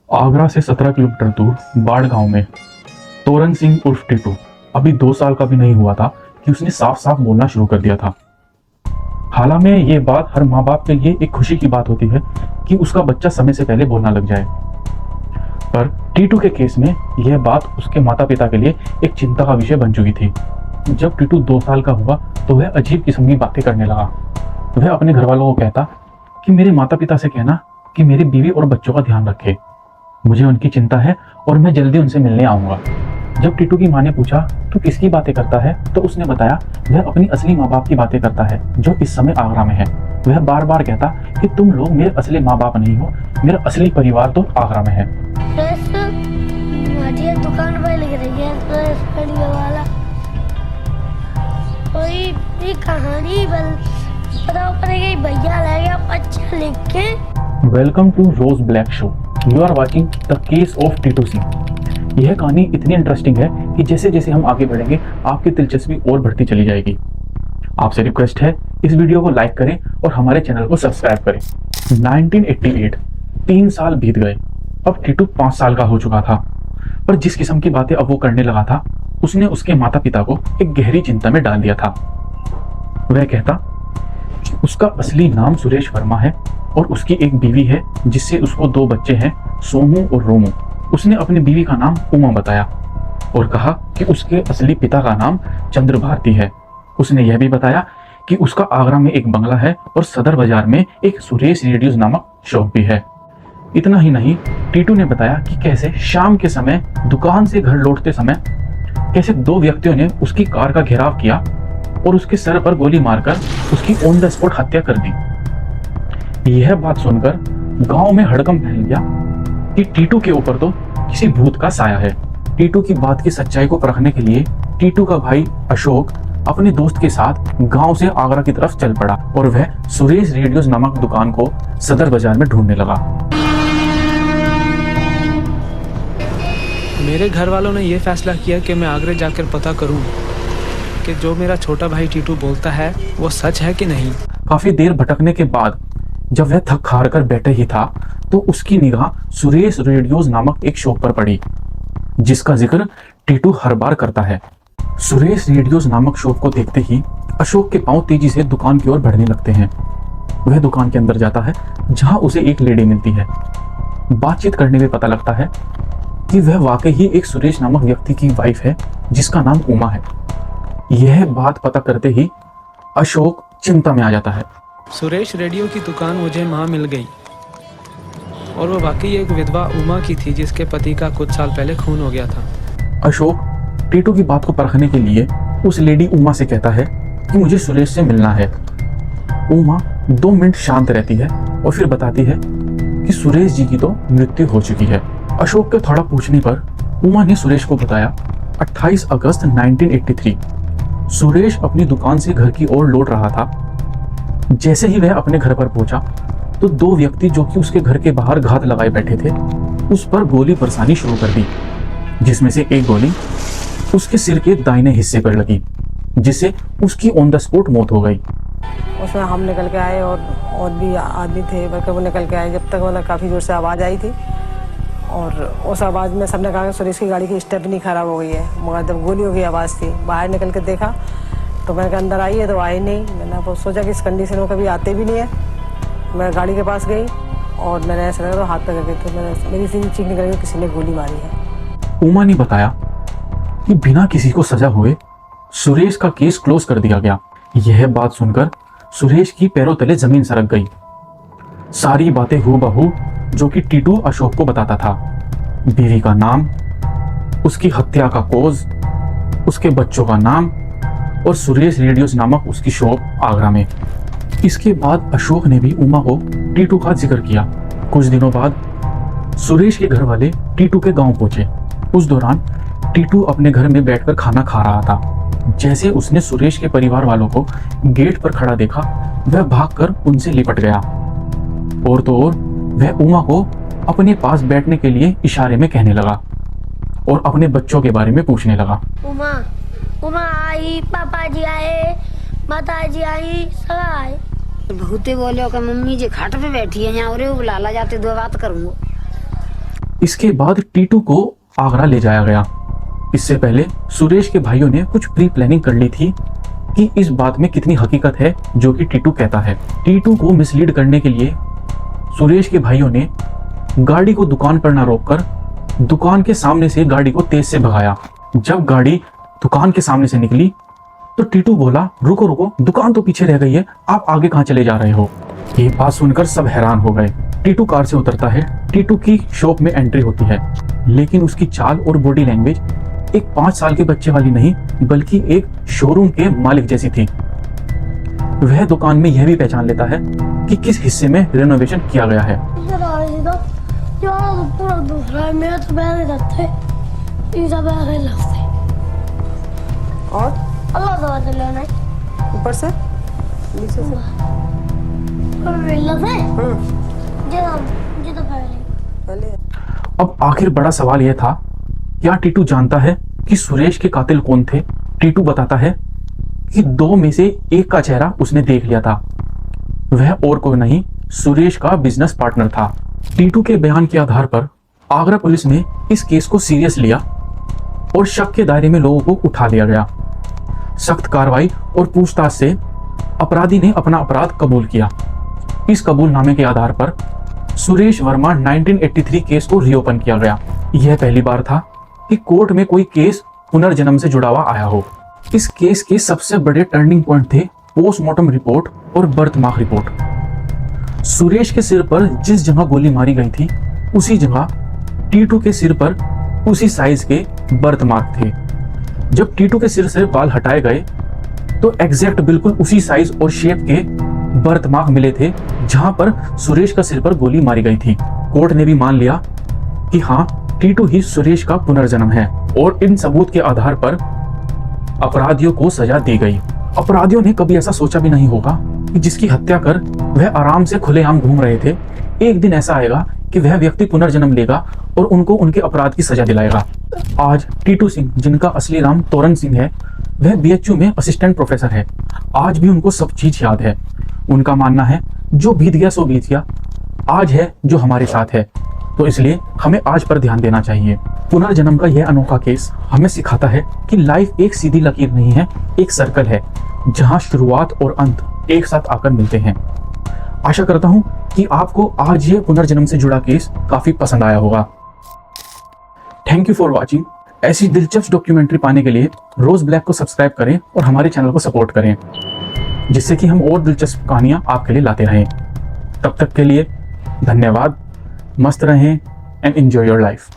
आगरा से 17 किलोमीटर दूर बाड़ गांव में तोरन सिंह उर्फ टीटू अभी 2 साल का भी नहीं हुआ था कि उसने साफ साफ बोलना शुरू कर दिया था। हालांकि ये बात हर माँ बाप के लिए एक खुशी की बात होती है कि उसका बच्चा समय से पहले बोलना लग जाए, पर टीटू के केस में यह बात उसके माता पिता के लिए एक चिंता का विषय बन चुकी थी। जब टीटू 2 साल का हुआ तो वह अजीब किस्म की बातें करने लगा। वह अपने घर वालों को कहता कि मेरे माता पिता से कहना कि मेरी बीवी और बच्चों का ध्यान रखे, मुझे उनकी चिंता है और मैं जल्दी उनसे मिलने आऊंगा। जब टीटू की माँ ने पूछा तू किसकी बातें करता है, तो उसने बताया वह अपनी असली माँ बाप की बातें करता है जो इस समय आगरा में है। वह बार बार कहता कि तुम लोग मेरे असली माँ बाप नहीं हो, मेरा असली परिवार तो आगरा में है। दुकान पर लिख रही है वाला कोई कहानी बताओ पड़ेगी भैया लेगा अच्छा लिख के। Welcome to Rose Black show, you are watching the case of Titu Singh. यह कहानी इतनी इंटरेस्टिंग है कि जैसे जैसे हम आगे बढ़ेंगे आपकी दिलचस्पी और बढ़ती चली जाएगी। आपसे रिक्वेस्ट है इस वीडियो को लाइक करें और हमारे चैनल को सब्सक्राइब करें। 1988 3 साल बीत गए। अब टीटू 5 साल का हो चुका था, पर जिस किस्म की बातें अब वो करने लगा था उसने उसके माता पिता को एक गहरी चिंता में डाल दिया था। वह कहता कि उसका असली नाम सुरेश वर्मा है और उसकी एक बीवी है जिससे उसको 2 बच्चे हैं, सोमू और रोमू। उसने अपनी बीवी का नाम उमा बताया और कहा कि उसके असली पिता का नाम चंद्र भारती है। उसने यह भी बताया कि उसका आगरा में एक बंगला है और सदर बाजार में एक सुरेश रेडियोज नामक शॉप भी है। इतना ही नहीं, टीटू ने बताया कि कैसे शाम के समय दुकान से घर लौटते समय कैसे 2 व्यक्तियों ने उसकी कार का घेराव किया और उसके सर पर गोली मारकर उसकी ऑन द स्पॉट हत्या कर दी। यह बात सुनकर गांव में हड़कंप फैल गया कि टीटू के ऊपर तो किसी भूत का साया है। टीटू की बात की सच्चाई को परखने के लिए टीटू का भाई अशोक अपने दोस्त के साथ गांव से आगरा की तरफ चल पड़ा और वह सुरेश रेडियोज नामक दुकान को सदर बाजार में ढूंढने लगा। मेरे घर वालों ने यह फैसला किया कि मैं आगरा जाकर पता करूं कि जो मेरा छोटा भाई टीटू बोलता है वो सच है कि नहीं। काफी देर भटकने के बाद जब वह थक हार कर बैठे ही था तो उसकी निगाह सुरेश रेडियोज नामक एक शॉप पर पड़ी जिसका जिक्र टीटू हर बार करता है। सुरेश रेडियोज नामक शॉप को देखते ही अशोक के पांव तेजी से दुकान की ओर बढ़ने लगते हैं। वह दुकान के अंदर जाता है जहां उसे एक लेडी मिलती है। बातचीत करने में पता लगता है कि वह वाकई ही एक सुरेश नामक व्यक्ति की वाइफ है जिसका नाम उमा है। यह बात पता करते ही अशोक चिंता में आ जाता है। सुरेश रेडियो की दुकान मुझे वहाँ मिल गई और वो वाकई एक विधवा उमा की थी जिसके पति का कुछ साल पहले खून हो गया था। अशोक टीटू की बात को परखने के लिए उस लेडी उमा से कहता है कि मुझे सुरेश से मिलना है। उमा 2 मिनट शांत रहती है और फिर बताती है कि सुरेश जी की तो मृत्यु हो चुकी है। अशोक के थोड़ा पूछने पर उमा ने सुरेश को बताया 28 अगस्त 1983 सुरेश अपनी दुकान से घर की ओर लौट रहा था। जैसे ही वह अपने घर पर पहुंचा तो 2 व्यक्ति जो कि उसके घर के बाहर घात लगाए बैठे थे उस पर गोली बरसानी शुरू कर दी, जिसमें से एक गोली उसके सिर के दाहिने हिस्से पर लगी जिससे उसकी ऑन द स्पॉट मौत हो गई। उसमें हम निकल के आए और भी आदमी थे बल्कि वो निकल के आए जब तक मतलब काफ़ी जोर से आवाज़ आई थी और उस आवाज़ में सबने कहा कि सुरेश की गाड़ी की स्टेपनी खराब हो गई है। मगर जब गोलियों की आवाज़ थी बाहर निकल के देखा तो मैंने कहा अंदर आई है तो आई नहीं। मैंने वो सोचा कि इस कंडीशन में कभी आते भी नहीं है। मैं गाड़ी के पास गई और मैंने ऐसा लगा तो हाथ पकड़ गई तो मेरी सीधी चीख निकल गई किसी ने गोली मारी है। उमा ने बताया कि बिना किसी को सजा हुए सुरेश का केस क्लोज कर दिया गया। यह बात सुनकर सुरेश की पैरों तले जमीन सरक गई। सारी बातें हूबहू जो कि टीटू अशोक को बताता था, बीवी का नाम, उसकी हत्या का कोज, उसके बच्चों का नाम और सुरेश रेडियोज नामक उसकी शॉप आगरा में। इसके बाद अशोक ने भी उमा को टीटू का जिक्र किया। कुछ दिनों बाद सुरेश के घर वाले टीटू के गांव पहुंचे। उस दौरान टीटू अपने घर में बैठकर खाना खा रहा था। जैसे उसने सुरेश के परिवार वालों को गेट पर खड़ा देखा वह भागकर उनसे लिपट गया और तो और वह उमा को अपने पास बैठने के लिए इशारे में कहने लगा और अपने बच्चों के बारे में पूछने लगा। उमा उमा आई, पापा जी आए, माता जी आई, सब आए। बहुते बोले कि मम्मी जी खाट पे बैठी है यहाँ और बुला ला जाते 2 बात करूँगा। इसके बाद टीटू को आगरा ले जाया गया। इससे पहले सुरेश के भाइयों ने कुछ प्री प्लानिंग कर ली थी कि इस बात में कितनी हकीकत है जो कि टीटू कहता है। टीटू को मिसलीड करने के लिए सुरेश के भाइयों ने गाड़ी को दुकान पर ना रोककर दुकान के सामने से गाड़ी को तेज से भगाया। जब गाड़ी दुकान के सामने से निकली तो टीटू बोला, रुको रुको, दुकान तो पीछे रह गई है, आप आगे कहाँ चले जा रहे हो। ये बात सुनकर सब हैरान हो गए। टीटू कार से उतरता है। टीटू की शॉप में एंट्री होती है, लेकिन उसकी चाल और बॉडी लैंग्वेज एक 5 साल के बच्चे वाली नहीं बल्कि एक शोरूम के मालिक जैसी थी। वह दुकान में यह भी पहचान लेता है कि किस हिस्से में रेनोवेशन किया गया है। इधर आ रही तो यहाँ तो पूरा दूसरा है, मेरा तो बैग रखते तीसरा बैग है लगते और अल्लाह दवा तो लेना ऊपर से नीचे से लगते जितना पहले अब आखिर बड़ा सवाल यह था, क्या टीटू जानता है कि सुरेश के कातिल कौन थे। टीटू बताता है कि 2 में से एक का चेहरा उसने देख लिया था। वह और कोई नहीं, सुरेश का बिजनेस पार्टनर था। टीटू के बयान के आधार पर आगरा पुलिस ने इस केस को सीरियस लिया और शक के दायरे में लोगों को उठा लिया गया। सख्त कार्रवाई और पूछताछ से अपराधी ने अपना अपराध कबूल किया। इस कबूलनामे के आधार पर सुरेश वर्मा 1983 केस को रीओपन किया गया। यह पहली बार था कि कोर्ट में कोई केस पुनर्जन्म से जुड़ा हुआ आया हो। इस केस के सबसे बड़े टर्निंग पॉइंट थे पोस्टमार्टम रिपोर्ट और बर्थमार्क रिपोर्ट। सुरेश के सिर पर जिस जगह गोली मारी गई थी उसी जगह टीटू के सिर पर उसी साइज के बर्थमार्क थे। जब टीटू के सिर से बाल हटाए गए तो एग्जैक्ट बिल्कुल उसी साइज और शेप के बर्थमार्क मिले थे जहां पर सुरेश का सिर पर गोली मारी गई थी। कोर्ट ने भी मान लिया कि हाँ, टीटू ही सुरेश का पुनर्जन्म है और इन सबूत के आधार पर अपराधियों को सजा दी गई। अपराधियों ने कभी ऐसा सोचा भी नहीं होगा कि जिसकी हत्या कर वह आराम से खुलेआम घूम रहे थे, एक दिन ऐसा आएगा कि वह व्यक्ति पुनर्जन्म लेगा और उनको उनके अपराध की सजा दिलाएगा। आज टीटू सिंह, जिनका असली नाम तोरन सिंह है, वह BHU में असिस्टेंट प्रोफेसर है। आज भी उनको सब चीज याद है। उनका मानना है जो बीत गया सो बीत गया, आज है जो हमारे साथ है, तो इसलिए हमें आज पर ध्यान देना चाहिए। पुनर्जन्म का यह अनोखा केस हमें सिखाता है कि लाइफ एक सीधी लकीर नहीं है, एक सर्कल है जहां शुरुआत और अंत एक साथ आकर मिलते हैं। आशा करता हूं कि आपको आज ये पुनर्जन्म से जुड़ा केस काफी पसंद आया होगा। Thank you for watching. ऐसी दिलचस्प डॉक्यूमेंट्री पाने के लिए रोज ब्लैक को सब्सक्राइब करें और हमारे चैनल को सपोर्ट करें, जिससे कि हम और दिलचस्प कहानियां आपके लिए लाते रहें। तब तक के लिए धन्यवाद। मस्त रहें एंड एंजॉय योर लाइफ।